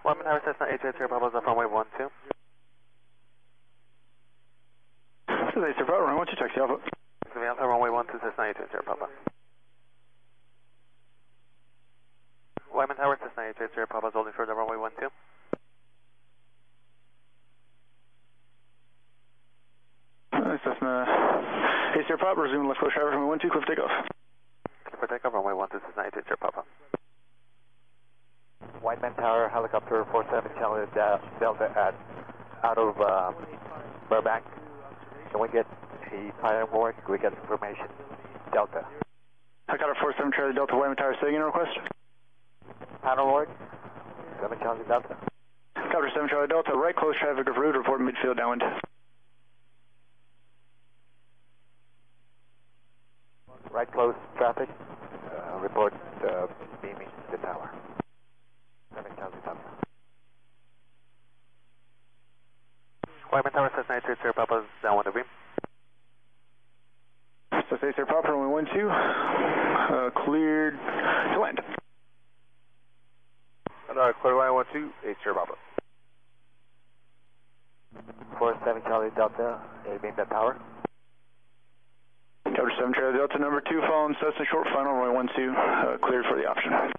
Whiteman Airport, Cessna 820 Papa, off runway 12. This is ATC Recording, runway 12, taxi Alpha. Alpha, runway 12, Cessna 820 Papa. Whiteman Tower, Cessna 820 Papa, holding short of runway 12. Cessna ATC Papa, resume left coast traffic, runway 12, clear for takeoff. Clear for takeoff, runway 12, Cessna 820 Papa. Whiteman Tower, helicopter 47 Charlie Delta at out of Burbank. Can we get a pilot board? Can we get information? Delta. Helicopter 47 Charlie Delta, Whiteman Tower, say again request. Panel board, 7 Charlie Delta. Helicopter 7 Charlie Delta, right close traffic of route, report midfield downwind. Right close traffic, report beaming the tower. 7 Charlie Delta. Whiteman Tower, Cessna 820 Papa, downwind of beam. Cessna ATC Papa, runway 12, cleared to land. Clear runway 12, ATC Papa. 47 Charlie Delta, beam the tower. Helicopter 7 Charlie Delta, number 2, following Cessna short final, runway 12, cleared for the option.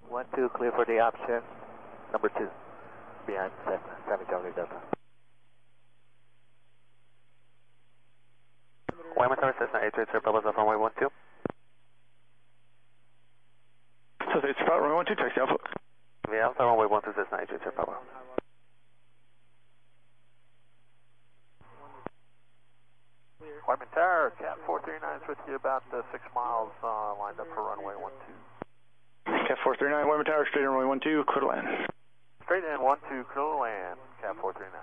One, two, clear for the option. Number 2, behind Cessna, 7 Charlie Delta. Whiteman Tower, Cessna 820 Papa, off runway 12. Cessna ATC Papa, runway 12, taxi Alpha. Alpha, runway 12, Cessna 820 Papa. Whiteman Tower, Cat 439 is with you about 6 miles, lined up for runway 12. Cat 439, Whiteman Tower, straight in runway 12, clear to land. Straight in 12, clear to land, Cat 439.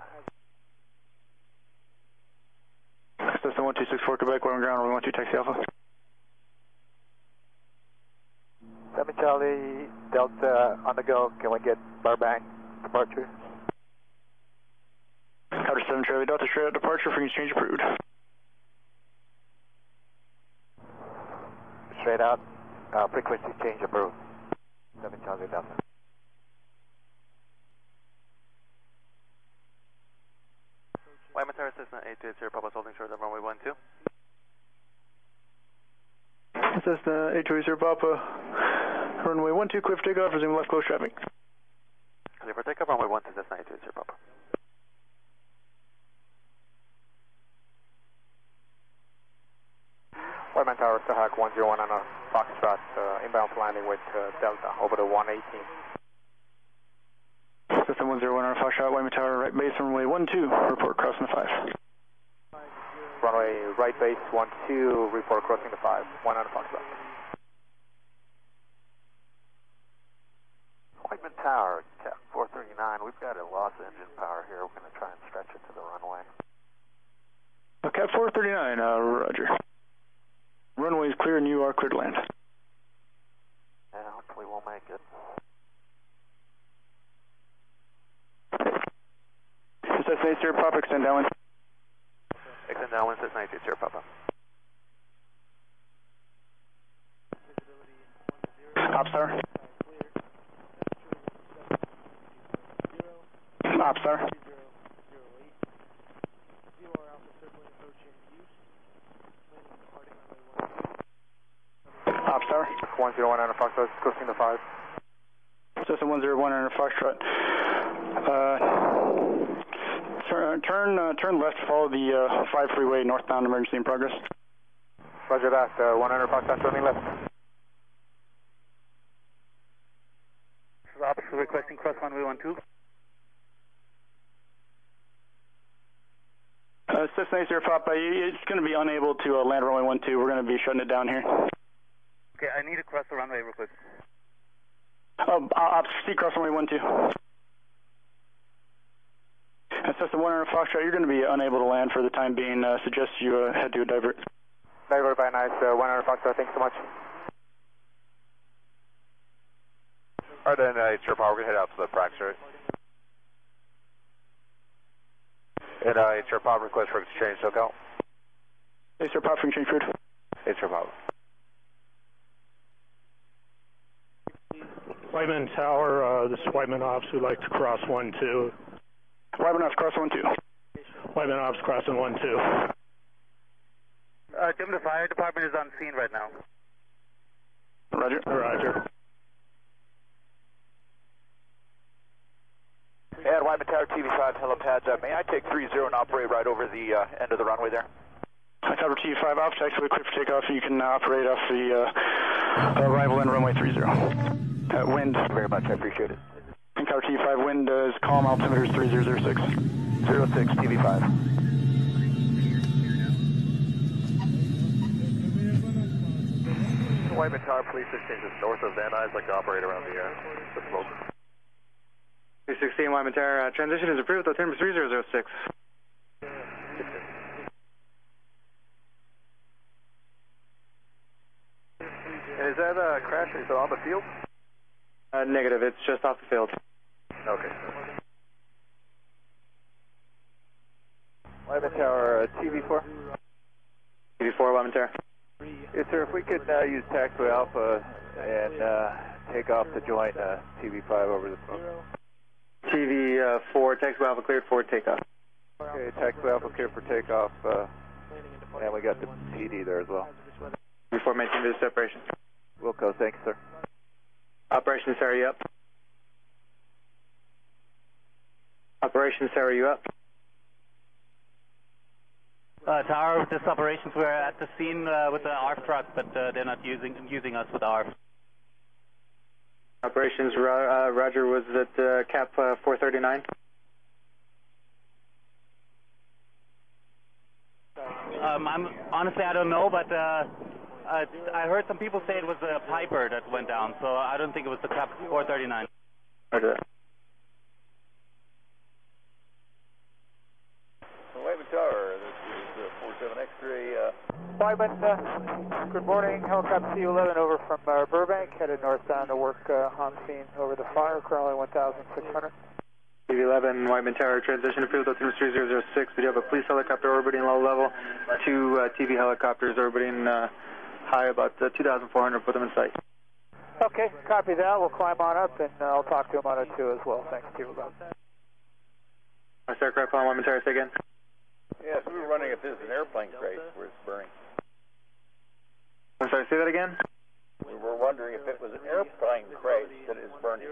Cessna 1264 Quebec, we're on ground, runway 12, taxi Alpha. 7 Charlie Delta on the go, can we get Burbank departure? Helicopter 7 Charlie Delta, straight out departure, frequency change approved. Straight out, frequency change approved. 7 Charlie Delta. Whiteman Tower, Cessna 820 Papa, holding short of runway 12. Cessna 820 Papa, runway 12, clear for takeoff, resume left close traffic. Clear for takeoff, runway 12, Cessna 820 Papa. Whiteman Tower, Sahak 101 on a Foxtrot, inbound landing with Delta over the 118. Cessna 101 on a Foxtrot, Whiteman Tower, right base, runway 12, report crossing the 5. Runway right base 12, report crossing the 5, 1 on a Foxtrot. Whiteman Tower, Cat 439, we've got a loss of engine power here. We're going to try and stretch it to the runway. Cat 439, roger. Runway is clear and you are clear to land. Yeah, hopefully we'll make it. Cessna ATC Papa, extend downwind. Extend downwind, Cessna 820 Papa. Ops sir. Ops sir. Ops sir. 101 on a Foxtrot, crossing the 5. Cessna 101 on a Foxtrot. Turn left, follow the 5 freeway, northbound emergency in progress. Roger that, 100 Foxtrot, turning left. Officer requesting cross runway 12. Cessna ATC Papa, it's going to be unable to land runway 12. We're going to be shutting it down here. Okay, I need to cross the runway real quick. See cross runway 12. Cessna 100 Foxtrot, you're going to be unable to land for the time being. Suggest you head to a divert. Divert, very nice. 100 Foxtrot, thanks so much. Alright then, ATC Papa, we're going to head out to the Praxer. And ATC Papa, request for exchange, SoCal. ATC Papa, exchange food. ATC Papa. Whiteman Tower, this is Whiteman Ops. We'd like to cross 1-2. Whiteman Ops, cross 1-2. Whiteman Ops crossing 1-2. Jim, the fire department is on scene right now. Roger. Roger. And Whiteman Tower, TV5, helipad. May I take 30 and operate right over the end of the runway there? Tower TV5 off, taxiway clear for takeoff. You can operate off the arrival in runway 30. Wind. Thank you very much, I appreciate it. Tower TV5, wind is calm, altimeter is 3006. 06, TV5. Whiteman Tower, police exchange is north of Van Nuys, like to operate around the smoke. 216 Whiteman Tower, transition is approved, altimeter 3006. And is that crash on the field? Negative, it's just off the field. Okay. Whiteman Tower, TV4. TV4 Whiteman Tower. Yes, sir, if we could use taxiway alpha and take off to join TV5 over the phone. TV4, taxiway alpha cleared for takeoff. Okay, taxiway alpha cleared for takeoff, and we got the PD there as well. Before making this separation. Wilco, thanks, sir. Operation Sarah, you up? Operation Sarah, you up? Tower, with this operations, we're at the scene with the ARF truck, but they're not using us with ARF. Operations, Roger, was at cap 439? Honestly, I don't know, but I heard some people say it was a Piper that went down, so I don't think it was the cap 439. Roger that. Whiteman Tower, this is 47 X-ray. Whiteman, good morning. Helicopter C-11 over from Burbank, headed northbound to work on scene over the fire, currently 1,600. TV11 Whiteman Tower, transition approved, altimeter 3006. We do have a police helicopter orbiting low level, two TV helicopters orbiting high, about 2,400, put them in sight. Okay, copy that. We'll climb on up, and I'll talk to him on it too as well. Thanks, Steve. Master aircraft on Whiteman Tower, say again. Yes, we were running if this is an airplane crash where it's burning. I'm sorry, say that again? We were wondering if it was an airplane crash that is burning.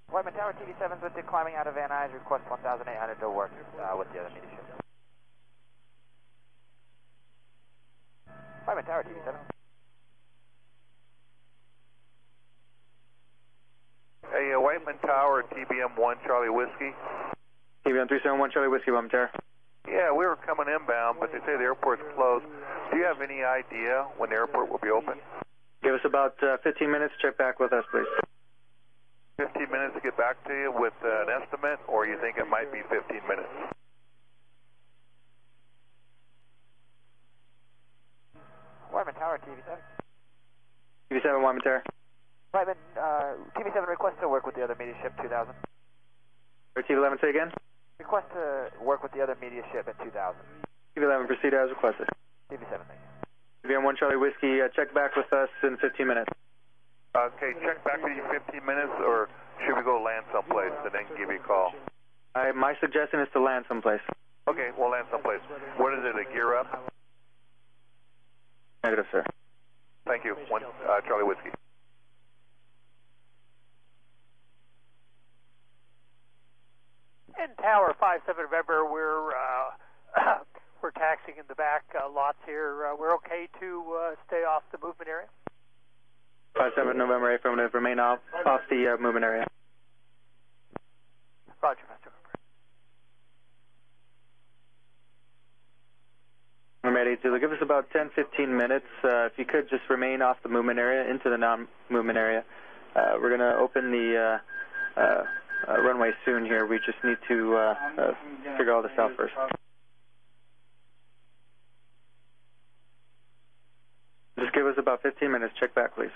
Whiteman Tower, TV7's with you, climbing out of Van Nuys, request 1,800 to work with the other media ship. Whiteman Tower, TV7. Hey, Whiteman Tower, TBM1 Charlie Whiskey. TBM 371 Charlie Whiskey, Whiteman Tower. Yeah, we were coming inbound, but they say the airport's closed. Do you have any idea when the airport will be open? Give us about 15 minutes, check back with us, please. 15 minutes to get back to you with an estimate, or you think it might be 15 minutes? Whiteman Tower, TV7. TV7 Whiteman Tower. Whiteman, TV7 request to work with the other media ship 2000. TV11, say again? Request to work with the other media ship at 2000. TV11, proceed as requested. TV7, thank you. TBM1 Charlie Whiskey, check back with us in 15 minutes. Okay, check back with you 15 minutes, or should we go land someplace and then give you a call? My suggestion is to land someplace. Okay, we'll land someplace. What is it, a gear up? Negative, sir. Thank you. One Charlie Whiskey. In Tower 57 November, we're taxiing in the back lots here. We're okay to stay off the movement area. 57 November, affirmative. Remain off the movement area. Roger, Mr. I'm ready to give us about 10-15 minutes. If you could just remain off the movement area into the non-movement area. We're going to open the runway soon here. We just need to figure all this out first. Just give us about 15 minutes. Check back, please.